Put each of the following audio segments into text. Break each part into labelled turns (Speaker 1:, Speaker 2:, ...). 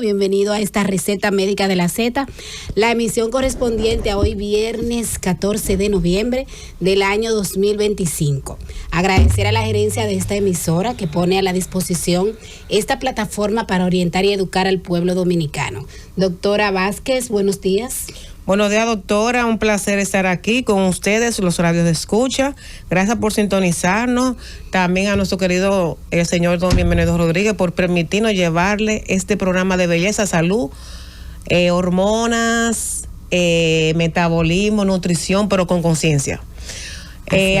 Speaker 1: bienvenido a esta receta médica de la Z, la emisión correspondiente a hoy viernes 14 de noviembre del año 2025. Agradecer a la gerencia de esta emisora que pone a la disposición esta plataforma para orientar y educar al pueblo dominicano. Doctora Vázquez, buenos días.
Speaker 2: Buenos días, doctora. Un placer estar aquí con ustedes, los radios de escucha. Gracias por sintonizarnos. También a nuestro querido el señor don Bienvenido Rodríguez por permitirnos llevarle este programa de belleza, salud, hormonas, metabolismo, nutrición, pero con conciencia.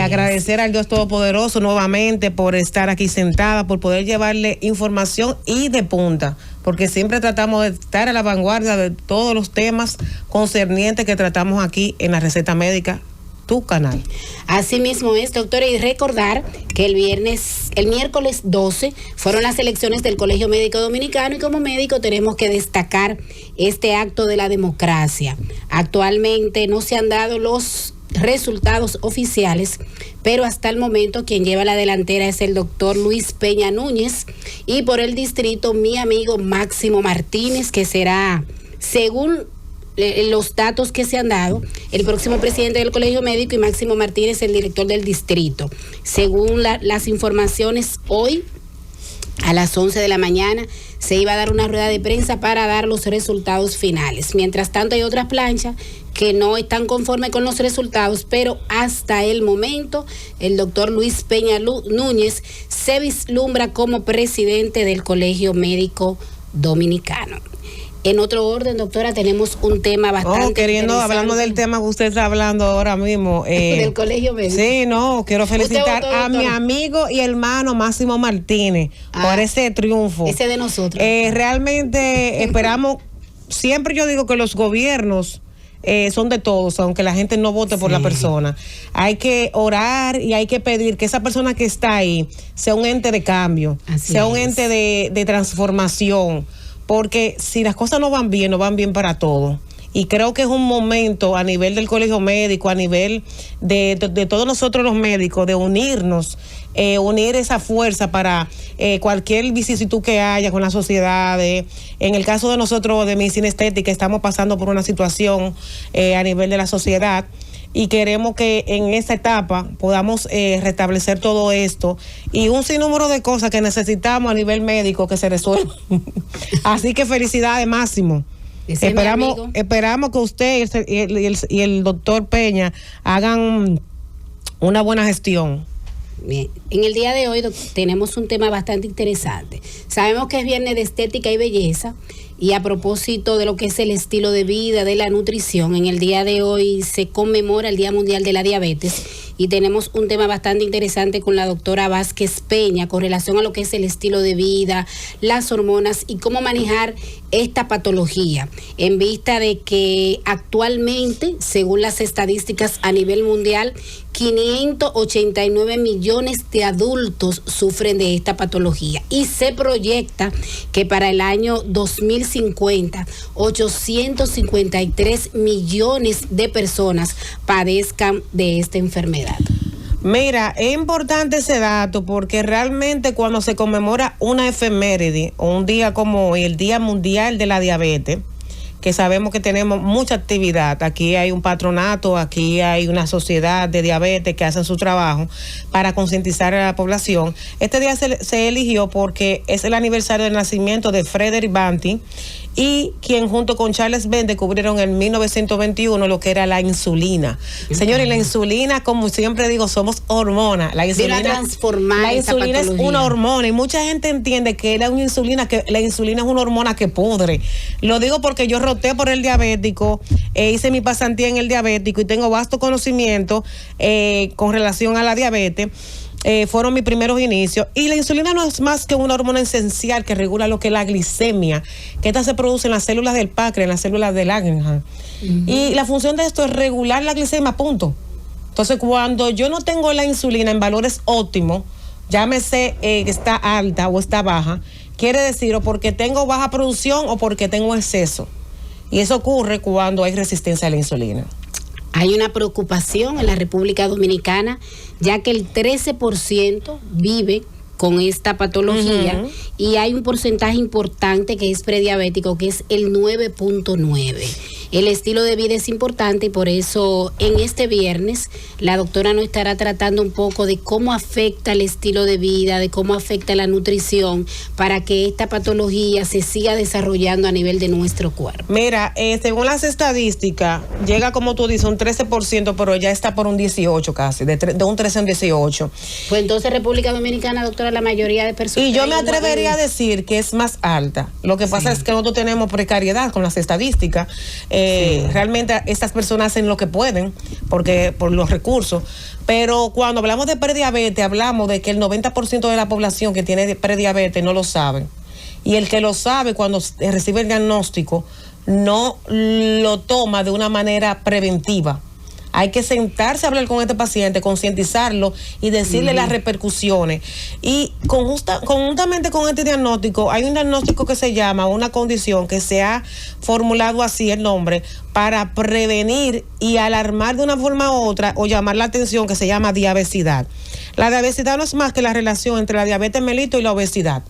Speaker 2: Agradecer al Dios Todopoderoso nuevamente por estar aquí sentada, por poder llevarle información y de punta, porque siempre tratamos de estar a la vanguardia de todos los temas concernientes que tratamos aquí en la receta médica, tu canal.
Speaker 1: Así mismo es, doctora, y recordar que el miércoles 12 fueron las elecciones del Colegio Médico Dominicano, y como médico tenemos que destacar este acto de la democracia. Actualmente no se han dado los resultados oficiales, pero hasta el momento quien lleva la delantera es el doctor Luis Peña Núñez, y por el distrito mi amigo Máximo Martínez, que será, según los datos que se han dado, el próximo presidente del Colegio Médico, y Máximo Martínez el director del distrito. Según las informaciones, hoy a las 11 de la mañana se iba a dar una rueda de prensa para dar los resultados finales. Mientras tanto, hay otras planchas que no están conformes con los resultados, pero hasta el momento el doctor Luis Peña Núñez se vislumbra como presidente del Colegio Médico Dominicano. En otro orden, doctora, tenemos un tema bastante
Speaker 2: hablando del tema que usted está hablando ahora mismo.
Speaker 1: Del Colegio Médico.
Speaker 2: Sí, quiero felicitar a mi amigo y hermano Máximo Martínez por ese triunfo.
Speaker 1: Ese de nosotros.
Speaker 2: Realmente esperamos, siempre yo digo que los gobiernos son de todos, aunque la gente no vote por la persona. Hay que orar y hay que pedir que esa persona que está ahí sea un ente de cambio, sea un ente de transformación. Porque si las cosas no van bien para todos. Y creo que es un momento a nivel del Colegio Médico, a nivel de todos nosotros los médicos, de unirnos, unir esa fuerza para cualquier vicisitud que haya con la sociedad. En el caso de nosotros de medicina estética, estamos pasando por una situación a nivel de la sociedad, y queremos que en esta etapa podamos restablecer todo esto y un sinnúmero de cosas que necesitamos a nivel médico que se resuelvan. Así que felicidades, Máximo. Esperamos que usted y el doctor Peña hagan una buena gestión.
Speaker 1: Bien, en el día de hoy tenemos un tema bastante interesante. Sabemos que es viernes de estética y belleza, y a propósito de lo que es el estilo de vida, de la nutrición, en el día de hoy se conmemora el Día Mundial de la Diabetes, y tenemos un tema bastante interesante con la doctora Vázquez Peña con relación a lo que es el estilo de vida, las hormonas y cómo manejar esta patología, en vista de que actualmente, según las estadísticas a nivel mundial, 589 millones de adultos sufren de esta patología, y se proyecta que para el año 2050 853 millones de personas padezcan de esta enfermedad.
Speaker 2: Mira, es importante ese dato porque realmente cuando se conmemora una efeméride o un día como hoy, el Día Mundial de la Diabetes, que sabemos que tenemos mucha actividad, aquí hay un patronato, aquí hay una sociedad de diabetes que hacen su trabajo para concientizar a la población. Este día se eligió porque es el aniversario del nacimiento de Frederick Banting, y quien junto con Charles Benz descubrieron en 1921 lo que era la insulina. Señores, la insulina, como siempre digo, somos hormonas. La insulina es una hormona, y mucha gente entiende que la insulina es una hormona que pudre. Lo digo porque yo roté por el diabético, hice mi pasantía en el diabético y tengo vasto conocimiento con relación a la diabetes. Fueron mis primeros inicios, y la insulina no es más que una hormona esencial que regula lo que es la glicemia, que esta se produce en las células del páncreas, en las células del Langerhans. Y la función de esto es regular la glicemia, punto. Entonces, cuando yo no tengo la insulina en valores óptimos, llámese que está alta o está baja, quiere decir o porque tengo baja producción o porque tengo exceso. Y eso ocurre cuando hay resistencia a la insulina.
Speaker 1: Hay una preocupación en la República Dominicana, ya que el 13% vive con esta patología, y hay un porcentaje importante que es prediabético, que es el 9.9. El estilo de vida es importante y por eso en este viernes la doctora nos estará tratando un poco de cómo afecta el estilo de vida, de cómo afecta la nutrición para que esta patología se siga desarrollando a nivel de nuestro cuerpo.
Speaker 2: Mira, según las estadísticas, llega como tú dices un 13%, pero ya está por un 18 casi, de un 13 a un 18.
Speaker 1: Pues entonces República Dominicana, doctora, la mayoría de personas...
Speaker 2: Y yo me atrevería a decir que es más alta. Lo que pasa es que nosotros tenemos precariedad con las estadísticas. Realmente estas personas hacen lo que pueden porque por los recursos, pero cuando hablamos de prediabetes hablamos de que el 90% de la población que tiene prediabetes no lo sabe, y el que lo sabe cuando recibe el diagnóstico no lo toma de una manera preventiva. Hay que sentarse a hablar con este paciente, concientizarlo y decirle las repercusiones. Y conjuntamente con este diagnóstico, hay un diagnóstico que se llama, una condición que se ha formulado así el nombre, para prevenir y alarmar de una forma u otra o llamar la atención, que se llama diabesidad. La diabesidad no es más que la relación entre la diabetes mellitus y la obesidad.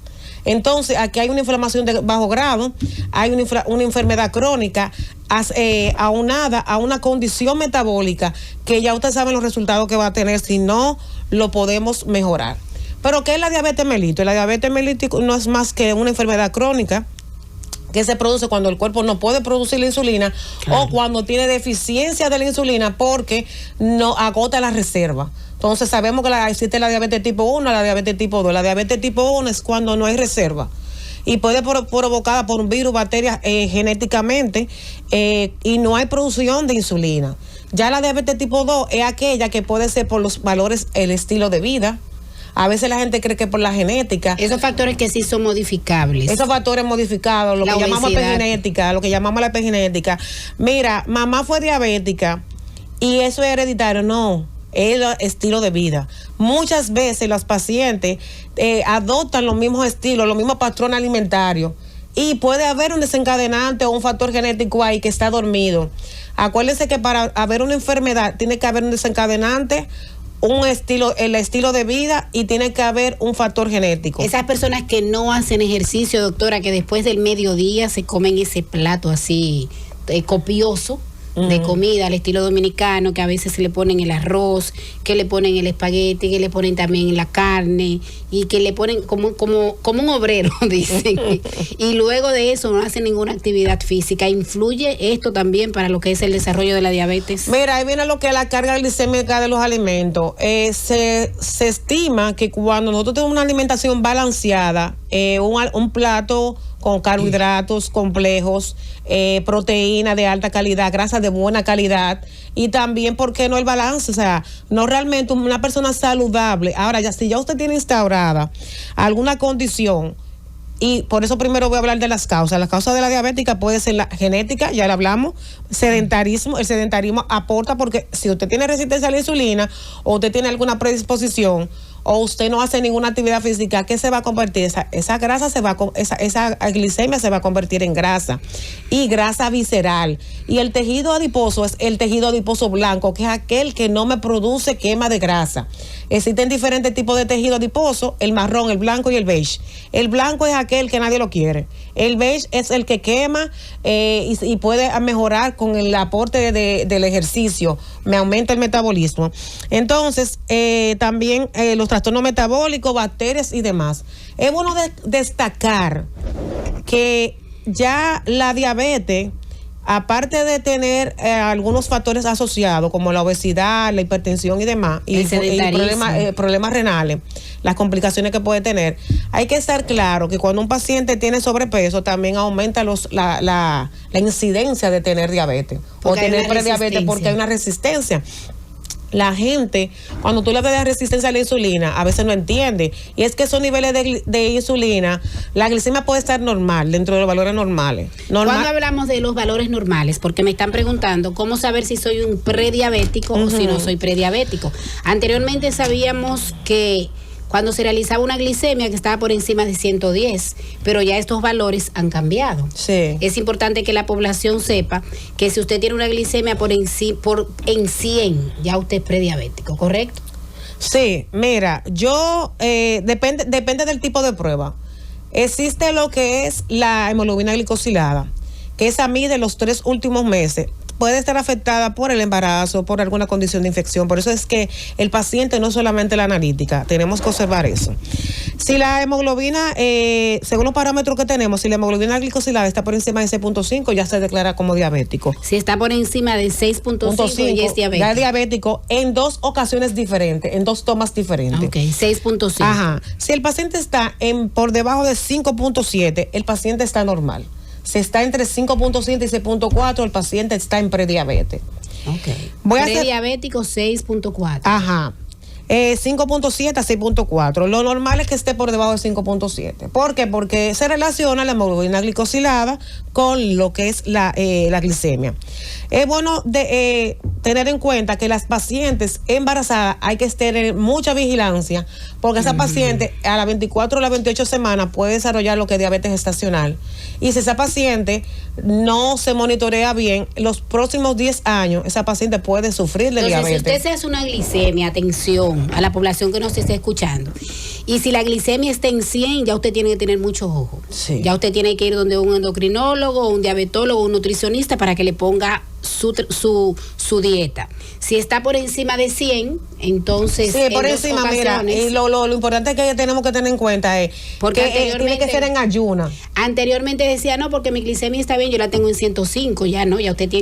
Speaker 2: Entonces, aquí hay una inflamación de bajo grado, hay una enfermedad crónica aunada a una condición metabólica que ya ustedes saben los resultados que va a tener si no lo podemos mejorar. Pero ¿qué es la diabetes mellitus? La diabetes mellitus no es más que una enfermedad crónica que se produce cuando el cuerpo no puede producir la insulina, o cuando tiene deficiencia de la insulina porque no agota la reserva. Entonces sabemos que existe la diabetes tipo 1, la diabetes tipo 2. La diabetes tipo 1 es cuando no hay reserva y puede ser provocada por un virus, bacterias genéticamente, y no hay producción de insulina. Ya la diabetes tipo 2 es aquella que puede ser por los valores, el estilo de vida. A veces la gente cree que por la genética.
Speaker 1: Esos factores que sí son modificables.
Speaker 2: Esos factores modificados, lo que llamamos epigenética, la epigenética. Mira, mamá fue diabética y eso es hereditario. No, es el estilo de vida. Muchas veces los pacientes adoptan los mismos estilos, los mismos patrones alimentarios, y puede haber un desencadenante o un factor genético ahí que está dormido. Acuérdense que para haber una enfermedad tiene que haber un desencadenante, el estilo de vida, y tiene que haber un factor genético.
Speaker 1: Esas personas que no hacen ejercicio, doctora, que después del mediodía se comen ese plato así copioso de comida al estilo dominicano, que a veces se le ponen el arroz, que le ponen el espagueti, que le ponen también la carne, y que le ponen como un obrero, dicen. Y luego de eso no hacen ninguna actividad física. ¿Influye esto también para lo que es el desarrollo de la diabetes?
Speaker 2: Mira, ahí viene lo que es la carga glicémica de los alimentos. Se estima que cuando nosotros tenemos una alimentación balanceada, un plato con carbohidratos complejos, proteína de alta calidad, grasa de buena calidad, y también, ¿por qué no el balance? O sea, no realmente una persona saludable. Ahora, si ya usted tiene instaurada alguna condición, y por eso primero voy a hablar de las causas. Las causas de la diabética puede ser la genética, ya lo hablamos, sedentarismo. El sedentarismo aporta, porque si usted tiene resistencia a la insulina o usted tiene alguna predisposición o usted no hace ninguna actividad física, ¿qué se va a convertir? Esa grasa esa glicemia se va a convertir en grasa, y grasa visceral. Y el tejido adiposo es el tejido adiposo blanco, que es aquel que no me produce quema de grasa. Existen diferentes tipos de tejido adiposo: el marrón, el blanco y el beige. El blanco es aquel que nadie lo quiere. El beige es el que quema y puede mejorar con el aporte del ejercicio, me aumenta el metabolismo. Entonces, también los trastornos metabólicos, bacterias y demás. Es bueno destacar que ya la diabetes, aparte de tener algunos factores asociados como la obesidad, la hipertensión y demás, y problemas renales, las complicaciones que puede tener, hay que estar claro que cuando un paciente tiene sobrepeso también aumenta la incidencia de tener diabetes o tener prediabetes, porque hay una resistencia. La gente, cuando tú le das resistencia a la insulina, a veces no entiende. Y es que esos niveles de insulina, la glicemia puede estar normal, dentro de los valores normales.
Speaker 1: Cuando hablamos de los valores normales, porque me están preguntando cómo saber si soy un prediabético o si no soy prediabético. Anteriormente sabíamos que cuando se realizaba una glicemia que estaba por encima de 110, pero ya estos valores han cambiado.
Speaker 2: Sí.
Speaker 1: Es importante que la población sepa que si usted tiene una glicemia en 100, ya usted es prediabético, ¿correcto?
Speaker 2: Sí, mira, depende del tipo de prueba. Existe lo que es la hemoglobina glicosilada, que esa mide los 3 últimos meses. Puede estar afectada por el embarazo, por alguna condición de infección. Por eso es que el paciente no solamente la analítica, tenemos que observar eso. Si la hemoglobina, según los parámetros que tenemos, si la hemoglobina glicosilada está por encima de 6.5, ya se declara como diabético.
Speaker 1: Si está por encima de 6.5, ya es diabético.
Speaker 2: Ya es diabético en 2 ocasiones diferentes, en 2 tomas diferentes.
Speaker 1: Ok, 6.5.
Speaker 2: Ajá. Si el paciente está por debajo de 5.7, el paciente está normal. Si está entre 5.7 y 6.4, el paciente está en prediabetes.
Speaker 1: Ok. Prediabético 6.4.
Speaker 2: Ajá. 5.7 a 6.4. Lo normal es que esté por debajo de 5.7. ¿Por qué? Porque se relaciona la hemoglobina glicosilada con lo que es la glicemia. Es bueno tener en cuenta que las pacientes embarazadas hay que tener mucha vigilancia, porque esa paciente a las 24 o las 28 semanas puede desarrollar lo que es diabetes gestacional. Y si esa paciente no se monitorea bien, los próximos 10 años esa paciente puede sufrir de diabetes.
Speaker 1: Si usted se hace una glicemia, atención a la población que nos esté escuchando, y si la glicemia está en 100, ya usted tiene que tener mucho ojo.
Speaker 2: Sí.
Speaker 1: Ya usted tiene que ir donde un endocrinólogo, un diabetólogo, un nutricionista para que le ponga su dieta. Si está por encima de 100, entonces
Speaker 2: sí, por encima, mira, y lo importante que tenemos que tener en cuenta es
Speaker 1: porque
Speaker 2: que tiene que ser en ayuna.
Speaker 1: Anteriormente decía, no, porque mi glicemia está bien, yo la tengo en 105, ya no, ya usted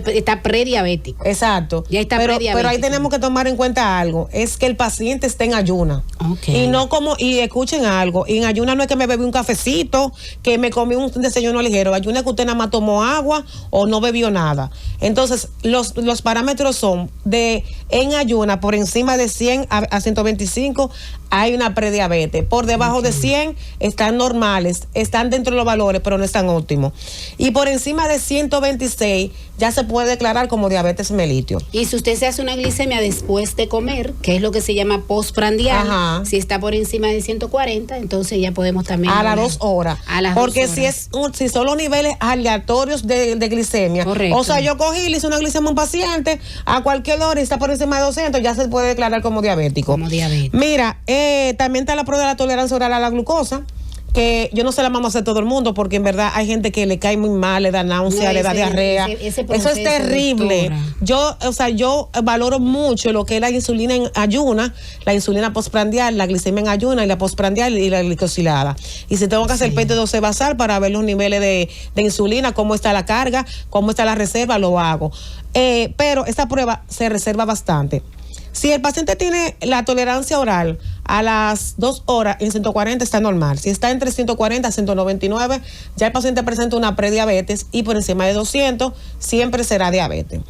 Speaker 1: está prediabético.
Speaker 2: Exacto.
Speaker 1: Ya está prediabético.
Speaker 2: Pero ahí tenemos que tomar en cuenta algo, es que el paciente esté en ayuna. Y no y escuchen algo, y en ayuna no es que me bebí un cafecito, que me comí un desayuno ligero, ayuna es que usted nada más tomó agua o no bebió nada. Entonces, los parámetros son en ayuna por encima de 100 a 125 hay una prediabetes. Por debajo de 100 están normales, están dentro de los valores, pero no están óptimos. Y por encima de 126 ya se puede declarar como diabetes mellitus.
Speaker 1: Y si usted se hace una glicemia después de comer, que es lo que se llama postprandial, si está por encima de 140, entonces ya podemos también...
Speaker 2: A las 2 horas. Porque 2 horas. Si son los niveles aleatorios de glicemia.
Speaker 1: Correcto.
Speaker 2: O sea, yo cogí y le hice una glicemia a un paciente a cualquier hora y está por encima de 200, ya se puede declarar como diabético.
Speaker 1: Como diabético.
Speaker 2: Mira, también está la prueba de la tolerancia oral a la glucosa, que yo no se la vamos a hacer todo el mundo, porque en verdad hay gente que le cae muy mal, le da náusea, le da diarrea. Eso es terrible.
Speaker 1: Doctora.
Speaker 2: Yo valoro mucho lo que es la insulina en ayuna, la insulina postprandial, la glicemia en ayuna y la postprandial y la glicosilada. Y si tengo que hacer PT12 basal para ver los niveles de insulina, cómo está la carga, cómo está la reserva, lo hago. Pero esta prueba se reserva bastante. Si el paciente tiene la tolerancia oral a las 2 horas en 140 está normal. Si está entre 140 a 199, ya el paciente presenta una prediabetes, y por encima de 200 siempre será diabetes.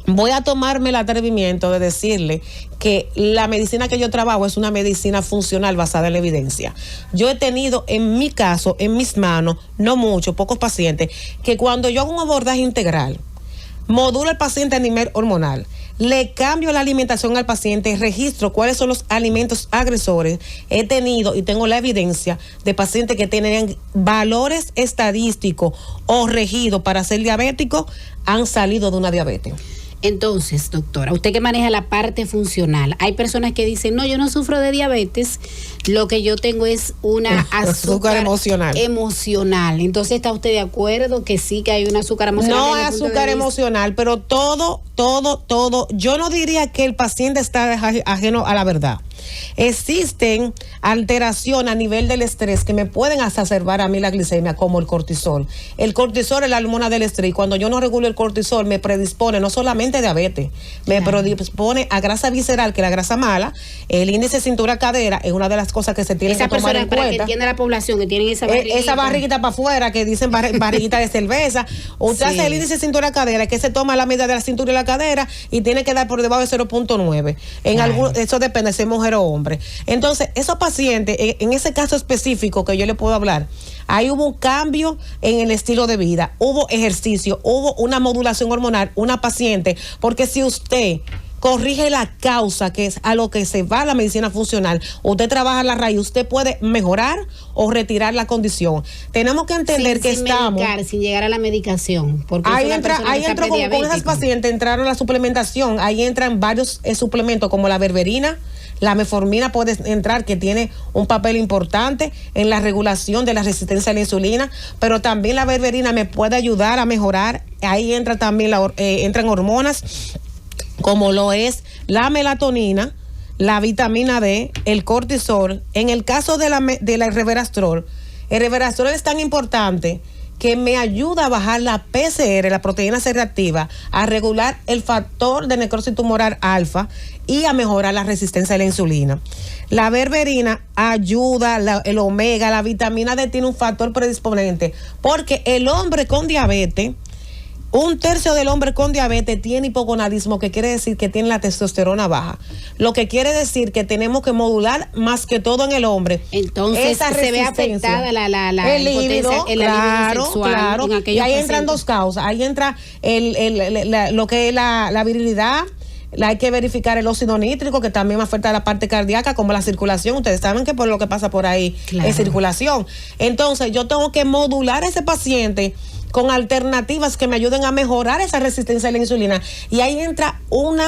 Speaker 2: Voy a tomarme el atrevimiento de decirle que la medicina que yo trabajo es una medicina funcional basada en la evidencia. Yo he tenido en mi caso, en mis manos, no mucho, pocos pacientes, que cuando yo hago un abordaje integral, modulo al paciente a nivel hormonal, le cambio la alimentación al paciente, registro cuáles son los alimentos agresores. He tenido y tengo la evidencia de pacientes que tenían valores estadísticos o regidos para ser diabéticos, han salido de una diabetes.
Speaker 1: Entonces, doctora, usted que maneja la parte funcional, hay personas que dicen, no, yo no sufro de diabetes, lo que yo tengo es una azúcar emocional. Entonces, ¿está usted de acuerdo que sí, que hay un azúcar emocional?
Speaker 2: No es azúcar emocional, pero todo, yo no diría que el paciente está ajeno a la verdad. Existen alteraciones a nivel del estrés que me pueden exacerbar a mí la glicemia, como el cortisol. El cortisol es la hormona del estrés, y cuando yo no regulo el cortisol me predispone no solamente a diabetes, me predispone a grasa visceral, que es la grasa mala. El índice cintura-cadera es una de las cosas que se tiene que tomar en cuenta. Para
Speaker 1: que entienda la población que tienen esa
Speaker 2: barriguita para afuera, que dicen barriguita de cerveza. Usted hace el índice cintura-cadera, que se toma la medida de la cintura y la cadera y tiene que dar por debajo de 0.9. Eso depende si es mujer o hombre. Entonces, esos pacientes, en ese caso específico que yo le puedo hablar, ahí hubo un cambio en el estilo de vida, hubo ejercicio, hubo una modulación hormonal, una paciente, porque si usted corrige la causa, que es a lo que se va la medicina funcional, usted trabaja la raíz, usted puede mejorar o retirar la condición. Tenemos que entender que estamos...
Speaker 1: sin llegar a la medicación. Porque
Speaker 2: ahí entro con esas pacientes, entraron la suplementación, ahí entran varios suplementos como la berberina, La metformina puede entrar, que tiene un papel importante en la regulación de la resistencia a la insulina, pero también la berberina me puede ayudar a mejorar. Ahí entra también entran hormonas como lo es la melatonina, la vitamina D, el cortisol. En el caso de la resveratrol, el resveratrol es tan importante que me ayuda a bajar la PCR, la proteína C reactiva, a regular el factor de necrosis tumoral alfa y a mejorar la resistencia a la insulina. La berberina ayuda, el omega, la vitamina D tiene un factor predisponente, porque el hombre con diabetes, 1/3 del hombre con diabetes tiene hipogonadismo, que quiere decir que tiene la testosterona baja. Lo que quiere decir que tenemos que modular más que todo en el hombre.
Speaker 1: Entonces se ve afectada la
Speaker 2: el líbido, claro, sexual, claro. Y ahí entran dos causas. Ahí entra lo que es la virilidad. Hay que verificar el óxido nítrico, que también afecta a la parte cardíaca, como la circulación. Ustedes saben que por lo que pasa por ahí es circulación. Entonces yo tengo que modular a ese paciente con alternativas que me ayuden a mejorar esa resistencia a la insulina. Y ahí entra un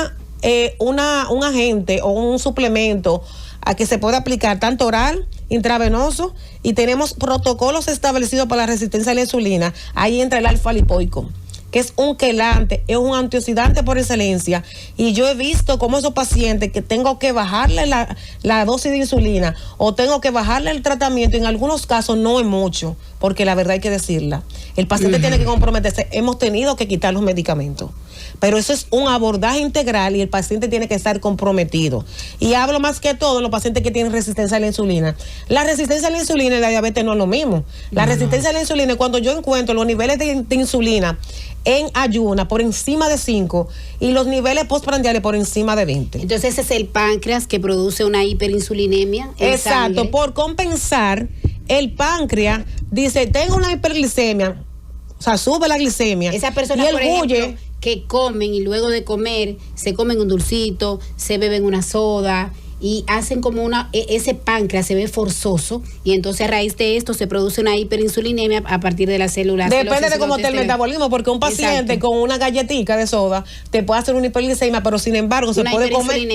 Speaker 2: agente o un suplemento a que se puede aplicar tanto oral, intravenoso, y tenemos protocolos establecidos para la resistencia a la insulina. Ahí entra el alfa lipoico, que es un quelante, es un antioxidante por excelencia, y yo he visto cómo esos pacientes que tengo que bajarle la dosis de insulina o tengo que bajarle el tratamiento, en algunos casos no es mucho, porque la verdad hay que decirla, el paciente tiene que comprometerse, hemos tenido que quitar los medicamentos, pero eso es un abordaje integral y el paciente tiene que estar comprometido. Y hablo más que todo en los pacientes que tienen resistencia a la insulina. La resistencia a la insulina y la diabetes no es lo mismo. La resistencia a la insulina es cuando yo encuentro los niveles de insulina en ayuna por encima de 5 y los niveles postprandiales por encima de 20.
Speaker 1: Entonces ese es el páncreas que produce una hiperinsulinemia.
Speaker 2: Exacto, sangre. Por compensar, el páncreas dice, tengo una hiperglicemia, o sea, sube la glicemia.
Speaker 1: Esa persona, por ejemplo, que comen y luego de comer se comen un dulcito, se beben una soda y hacen como ese páncreas se ve forzoso, y entonces a raíz de esto se produce una hiperinsulinemia a partir de las células.
Speaker 2: Depende de cómo esté el metabolismo, porque un paciente con una galletita de soda te puede hacer una hiperglicemia, pero sin embargo se puede comer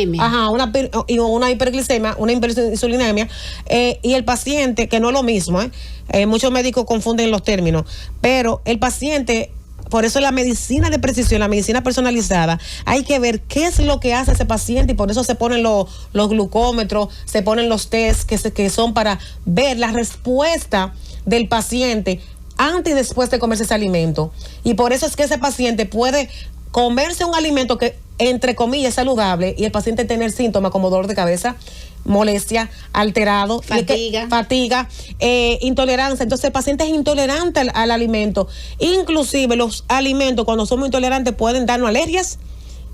Speaker 2: una hiperglicemia, una hiperinsulinemia, y el paciente, que no es lo mismo, muchos médicos confunden los términos, pero el paciente, por eso la medicina de precisión, la medicina personalizada, hay que ver qué es lo que hace ese paciente, y por eso se ponen los glucómetros, se ponen los test que son para ver la respuesta del paciente antes y después de comerse ese alimento. Y por eso es que ese paciente puede comerse un alimento que, entre comillas, es saludable, y el paciente tener síntomas como dolor de cabeza, molestia, alterado, fatiga, intolerancia. Entonces el paciente es intolerante al alimento. Inclusive los alimentos, cuando somos intolerantes, pueden darnos alergias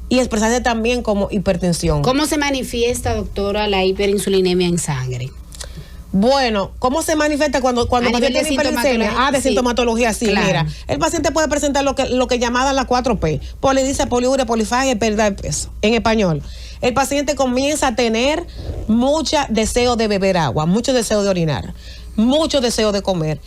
Speaker 2: y expresarse también como hipertensión.
Speaker 1: ¿Cómo se manifiesta, doctora, la hiperinsulinemia en sangre?
Speaker 2: Bueno, ¿cómo se manifiesta cuando el paciente tiene hiperglicemia? De sintomatología, sí, claro. Mira, el paciente puede presentar lo que llamadas las 4P, polidipsia, poliuria, polifagia y pérdida de peso. En español, el paciente comienza a tener mucho deseo de beber agua, mucho deseo de orinar, mucho deseo de comer,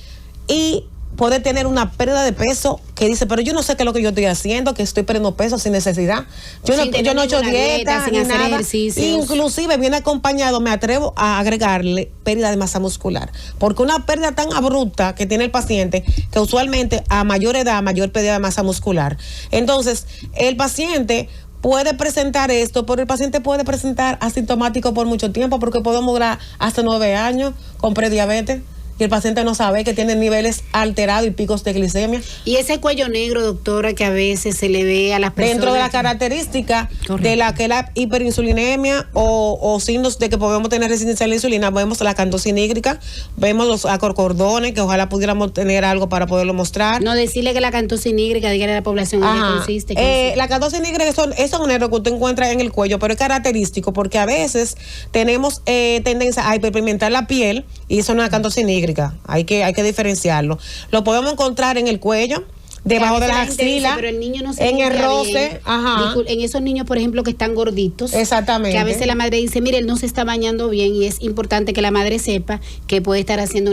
Speaker 2: y puede tener una pérdida de peso que dice, pero yo no sé qué es lo que yo estoy haciendo, que estoy perdiendo peso sin necesidad. Yo no he hecho dieta ni nada. Ejercicios. Inclusive viene acompañado, me atrevo a agregarle pérdida de masa muscular, porque una pérdida tan abrupta que tiene el paciente, que usualmente a mayor edad, mayor pérdida de masa muscular. Entonces, el paciente puede presentar esto, pero el paciente puede presentar asintomático por mucho tiempo, porque podemos durar hasta 9 años con prediabetes, y el paciente no sabe que tiene niveles alterados y picos de glicemia.
Speaker 1: Y ese cuello negro, doctora, que a veces se le ve a las personas.
Speaker 2: Dentro de la característica de la que la hiperinsulinemia o signos de que podemos tener resistencia a la insulina, vemos la acantosis nígrica, vemos los acorcordones, que ojalá pudiéramos tener algo para poderlo mostrar.
Speaker 1: No, decirle que la acantosis nígrica, dígale a la población en qué consiste.
Speaker 2: La acantosis nígrica es un nervio que usted encuentra en el cuello, pero es característico porque a veces tenemos tendencia a hiperpigmentar la piel, y eso no es acantosis nígrica. Hay que diferenciarlo. Lo podemos encontrar en el cuello, debajo de la axila,
Speaker 1: pero el niño no se
Speaker 2: en el roce,
Speaker 1: bien.
Speaker 2: ajá.
Speaker 1: En esos niños, por ejemplo, que están gorditos.
Speaker 2: Exactamente.
Speaker 1: Que a veces la madre dice, mire, él no se está bañando bien, y es importante que la madre sepa que puede estar haciendo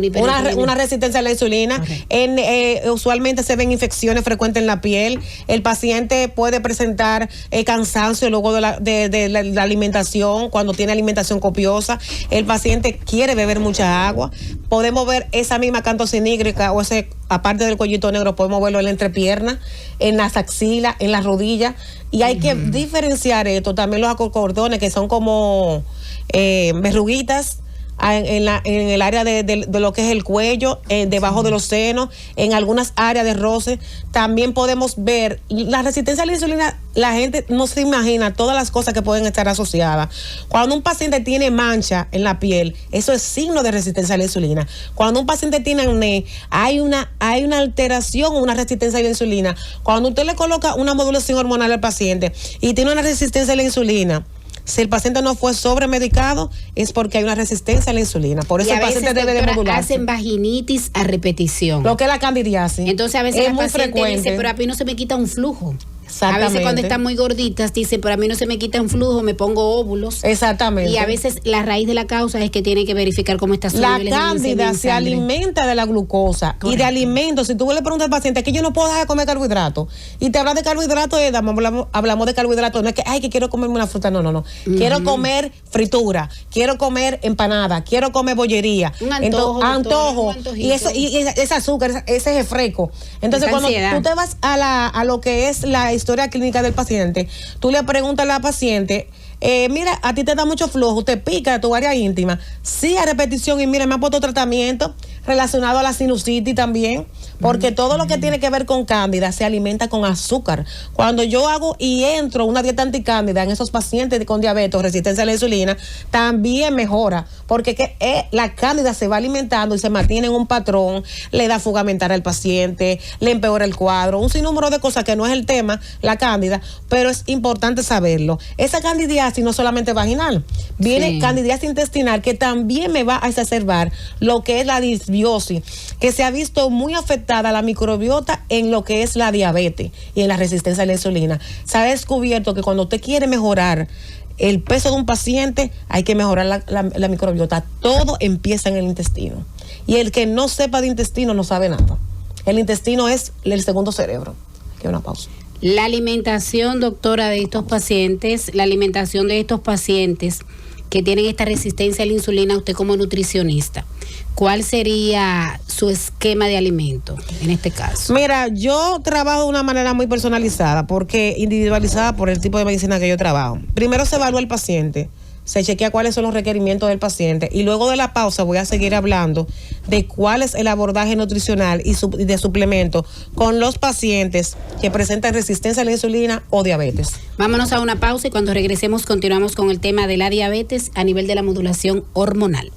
Speaker 2: una resistencia a la insulina. Usualmente se ven infecciones frecuentes en la piel. El paciente puede presentar cansancio luego de la alimentación, cuando tiene alimentación copiosa. El paciente quiere beber mucha agua. Podemos ver esa misma canto sinígrica o ese, aparte del cuellito negro, podemos verlo en la entrepierna, en las axilas, en las rodillas. Y hay que diferenciar esto. También los acocordones, que son como verruguitas en el área de lo que es el cuello, debajo de los senos, en algunas áreas de roce. También podemos ver la resistencia a la insulina. La gente no se imagina todas las cosas que pueden estar asociadas. Cuando un paciente tiene mancha en la piel, eso es signo de resistencia a la insulina. Cuando un paciente tiene acné, hay una alteración o una resistencia a la insulina. Cuando usted le coloca una modulación hormonal al paciente y tiene una resistencia a la insulina, si el paciente no fue sobremedicado, es porque hay una resistencia a la insulina. Por eso el paciente debe de modularse.
Speaker 1: Hacen vaginitis a repetición.
Speaker 2: Lo que es la candidiasis.
Speaker 1: Entonces a veces
Speaker 2: es
Speaker 1: la
Speaker 2: muy
Speaker 1: paciente
Speaker 2: frecuente.
Speaker 1: dice, pero a mí no se me quita un flujo.
Speaker 2: Exactamente.
Speaker 1: A veces cuando están muy gorditas dicen, pero a mí no se me quita un flujo, me pongo óvulos.
Speaker 2: Exactamente.
Speaker 1: Y a veces la raíz de la causa es que tiene que verificar cómo está su
Speaker 2: La cándida se alimenta de la glucosa. Correcto. Y de alimentos. Si tú le preguntas al paciente que yo no puedo dejar de comer carbohidratos y te hablas de carbohidratos, hablamos de carbohidratos, no es que quiero comerme una fruta, no. Quiero comer fritura, quiero comer empanada, quiero comer bollería,
Speaker 1: un antojo,
Speaker 2: y ese azúcar, ese refresco. Entonces cuando tú te vas a lo que es la historia clínica del paciente, tú le preguntas a la paciente, mira, a ti te da mucho flujo, te pica tu área íntima, sí, a repetición, y mira, me ha puesto tratamiento relacionado a la sinusitis también, porque todo lo que tiene que ver con cándida se alimenta con azúcar. Cuando yo hago y entro una dieta anticándida en esos pacientes con diabetes, resistencia a la insulina, también mejora, porque la cándida se va alimentando y se mantiene en un patrón, le da fuga mental al paciente, le empeora el cuadro, un sinnúmero de cosas que no es el tema, la cándida, pero es importante saberlo. Esa candidiasis no solamente vaginal, viene candidiasis intestinal, que también me va a exacerbar lo que es la disbiosis, que se ha visto muy afectada la microbiota en lo que es la diabetes y en la resistencia a la insulina. Se ha descubierto que cuando usted quiere mejorar el peso de un paciente, hay que mejorar la microbiota. Todo empieza en el intestino. Y el que no sepa de intestino no sabe nada. El intestino es el segundo cerebro. Aquí una pausa.
Speaker 1: La alimentación, doctora, de estos pacientes, que tienen esta resistencia a la insulina, usted como nutricionista, ¿cuál sería su esquema de alimento en este caso?
Speaker 2: Mira, yo trabajo de una manera muy personalizada, individualizada por el tipo de medicina que yo trabajo. Primero se evalúa el paciente, se chequea cuáles son los requerimientos del paciente, y luego de la pausa voy a seguir hablando de cuál es el abordaje nutricional y de suplemento con los pacientes que presentan resistencia a la insulina o diabetes.
Speaker 1: Vámonos a una pausa y cuando regresemos continuamos con el tema de la diabetes a nivel de la modulación hormonal.